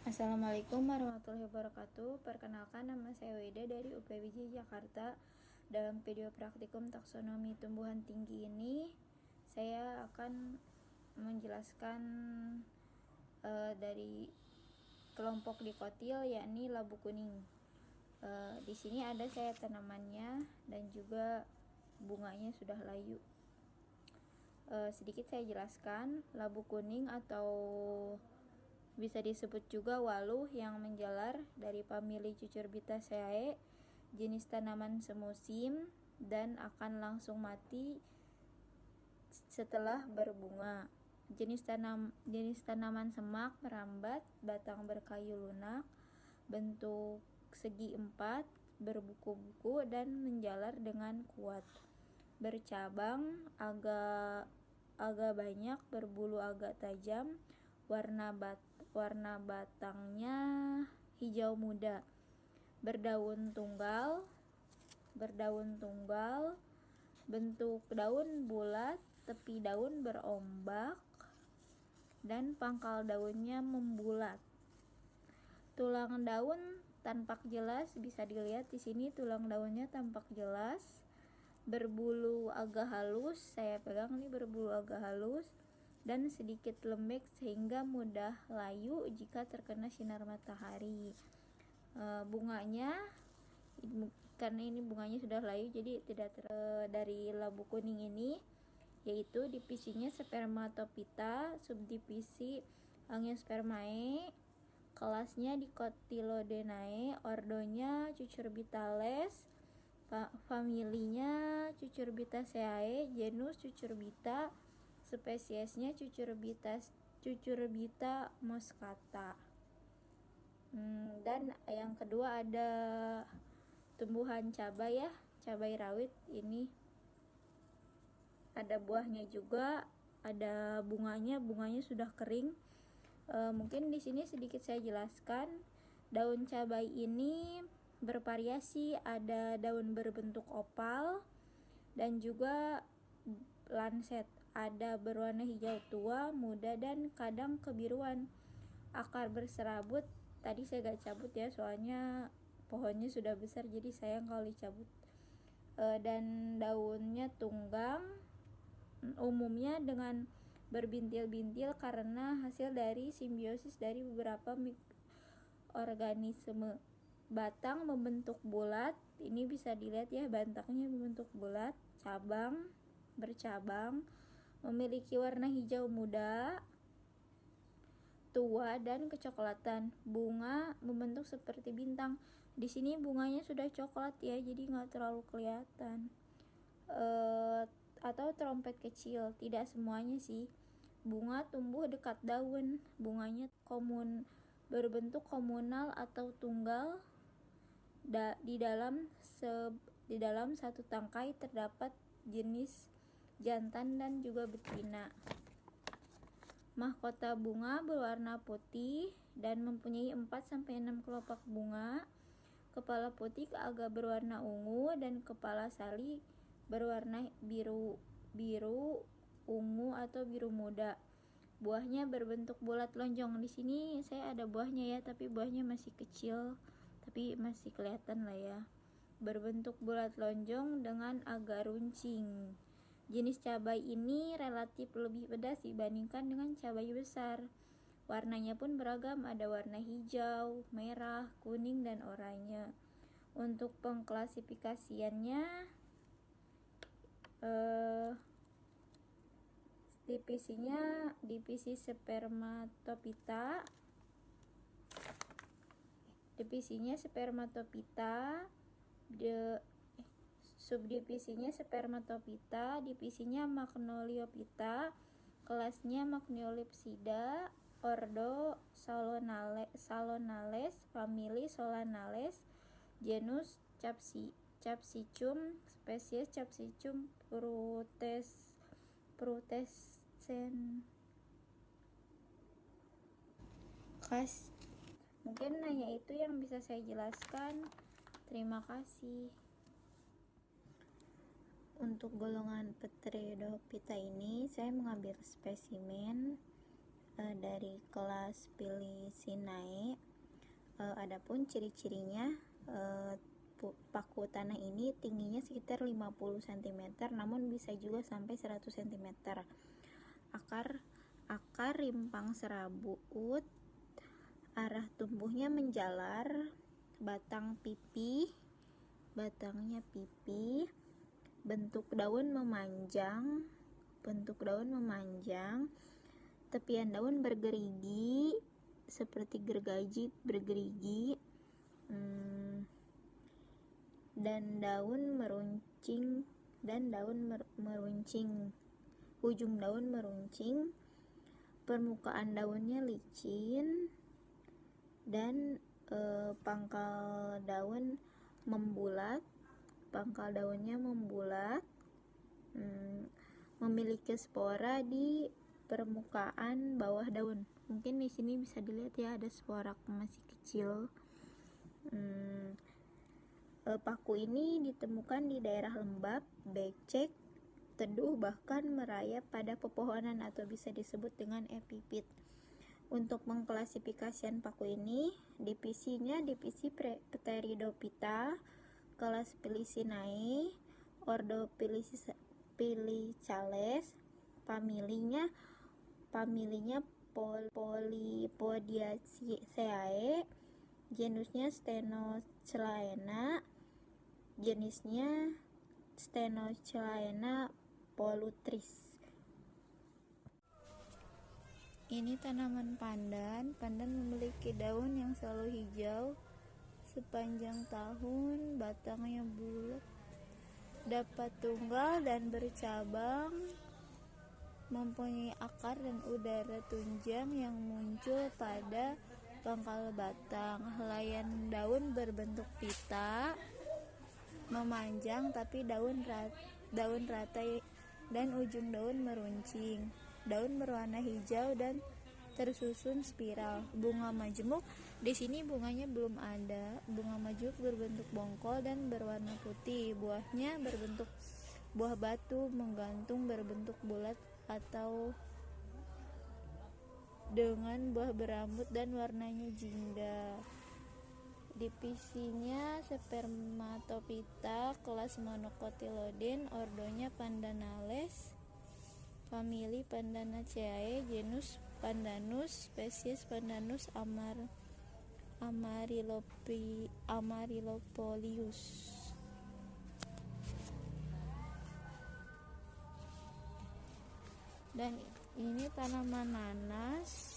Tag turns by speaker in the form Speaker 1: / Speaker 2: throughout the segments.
Speaker 1: Assalamualaikum warahmatullahi wabarakatuh. Perkenalkan, nama saya Weda dari UPWJ Jakarta. Dalam video praktikum taksonomi tumbuhan tinggi ini, saya akan menjelaskan dari kelompok dikotil, yakni labu kuning. Di sini ada saya tanamannya dan juga bunganya sudah layu. Sedikit saya jelaskan, labu kuning atau bisa disebut juga waluh yang menjalar dari famili Cucurbitaceae, jenis tanaman semusim dan akan langsung mati setelah berbunga. Jenis tanaman semak merambat, batang berkayu lunak, bentuk segi empat, berbuku-buku dan menjalar dengan kuat. Bercabang agak banyak, berbulu agak tajam, warna batangnya hijau muda. Berdaun tunggal, bentuk daun bulat, tepi daun berombak dan pangkal daunnya membulat. Tulang daun tampak jelas, bisa dilihat di sini tulang daunnya tampak jelas. Berbulu agak halus, saya pegang ini berbulu agak halus dan sedikit lembek sehingga mudah layu jika terkena sinar matahari. Bunganya, karena ini bunganya sudah layu, jadi tidak dari labu kuning ini, yaitu divisinya Spermatophyta, subdivisi Angiospermae, kelasnya Dicotylodenae, ordonya Cucurbitales, familinya Cucurbitaceae, genus Cucurbita, spesiesnya Cucurbita moscata. Dan yang kedua ada tumbuhan cabai ya, cabai rawit. Ini ada buahnya juga, ada bunganya sudah kering. Mungkin di sini sedikit saya jelaskan. Daun cabai ini bervariasi, ada daun berbentuk opal dan juga lanset. Ada berwarna hijau tua, muda dan kadang kebiruan. Akar berserabut. Tadi saya gak cabut ya, soalnya pohonnya sudah besar, jadi sayang kalau dicabut. Dan daunnya tunggang, umumnya dengan berbintil-bintil karena hasil dari simbiosis dari beberapa organisme. Batang membentuk bulat, ini bisa dilihat ya, batangnya membentuk bulat. Bercabang, memiliki warna hijau muda, tua dan kecoklatan. Bunga membentuk seperti bintang. Di sini bunganya sudah coklat ya, jadi nggak terlalu kelihatan. Atau trompet kecil, tidak semuanya sih. Bunga tumbuh dekat daun, bunganya berbentuk komunal atau tunggal. Di dalam satu tangkai terdapat jenis jantan dan juga betina. Mahkota bunga berwarna putih dan mempunyai 4-6 kelopak bunga. Kepala putih agak berwarna ungu dan kepala sali berwarna biru ungu atau biru muda. Buahnya berbentuk bulat lonjong. Di sini saya ada buahnya ya, tapi buahnya masih kecil, tapi masih kelihatan lah ya. Berbentuk bulat lonjong dengan agak runcing. Jenis cabai ini relatif lebih pedas dibandingkan dengan cabai besar. Warnanya pun beragam, ada warna hijau, merah, kuning, dan oranye. Untuk pengklasifikasiannya, divisi Spermatophyta, subdivisinya Spermatophyta, divisinya Magnoliophyta, kelasnya Magnoliopsida, ordo Solanaceae, famili Solanaceae, genus Capsicum, spesies Capsicum frutescens. Mungkin hanya itu yang bisa saya jelaskan. Terima kasih. Untuk golongan Pteridophyta ini saya mengambil spesimen dari kelas Pilicinae. Adapun ciri-cirinya, paku tanah ini tingginya sekitar 50 cm, namun bisa juga sampai 100 cm. Akar rimpang serabut, arah tumbuhnya menjalar, batangnya pipih, bentuk daun memanjang, tepian daun bergerigi seperti gergaji bergerigi, dan ujung daun meruncing, permukaan daunnya licin, dan pangkal daunnya membulat, memiliki spora di permukaan bawah daun. Mungkin di sini bisa dilihat ya, ada spora masih kecil. Paku ini ditemukan di daerah lembab, becek, teduh, bahkan merayap pada pepohonan atau bisa disebut dengan epifit. Untuk mengklasifikasikan paku ini, divisi Pteridophyta, kelas Pilicinae, ordo Pilicales, familinya Polypodiaceae, genusnya Stenochlaena, jenisnya Stenochlaena polutris. Ini tanaman pandan. Pandan memiliki daun yang selalu hijau sepanjang tahun, batangnya bulat, dapat tunggal dan bercabang, mempunyai akar dan udara tunjang yang muncul pada pangkal batang. Helaian daun berbentuk pita, memanjang tapi daun rata dan ujung daun meruncing. Daun berwarna hijau dan tersusun spiral. Bunga majemuk, di sini bunganya belum ada. Bunga majemuk berbentuk bongkol dan berwarna putih. Buahnya berbentuk buah batu menggantung, berbentuk bulat atau dengan buah berambut dan warnanya jingga. Divisinya Spermatophyta, kelas Monocotyledon, ordonya Pandanales, famili Pandanaceae, genus Pandanus, spesies Pandanus amaryllopolius. Dan ini tanaman nanas.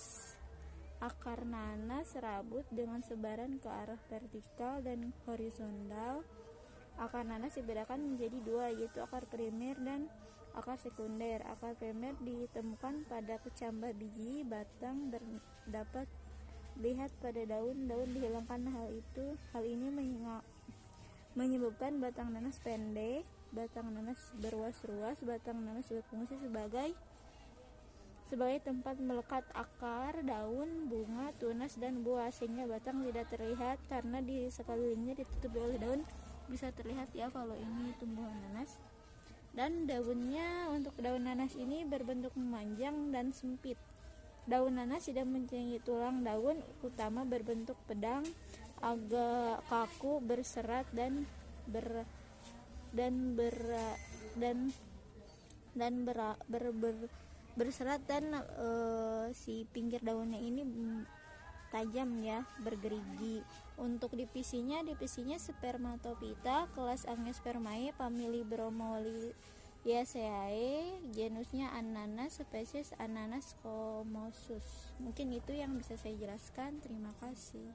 Speaker 1: Akar nanas serabut dengan sebaran ke arah vertikal dan horizontal. Akar nanas dibedakan menjadi dua, yaitu akar primer dan akar sekunder. Akar primer ditemukan pada kecambah biji, batang dapat lihat pada daun dihilangkan. Hal ini menyebabkan batang nanas pendek, batang nanas berruas-ruas. Batang nanas berfungsi sebagai tempat melekat akar, daun, bunga, tunas, dan buah, sehingga batang tidak terlihat karena di sekelilingnya ditutupi oleh daun. Bisa terlihat ya kalau ini tumbuhan nanas. Dan daunnya, untuk daun nanas ini berbentuk memanjang dan sempit. Daun nanas tidak mempunyai tulang daun utama berbentuk pedang, agak kaku, berserat berserat dan si pinggir daunnya ini tajam ya, bergerigi. Untuk divisinya Spermatophyta, kelas Angiospermae, famili Bromeliaceae, genusnya Ananas, spesies Ananas comosus. Mungkin itu yang bisa saya jelaskan. Terima kasih.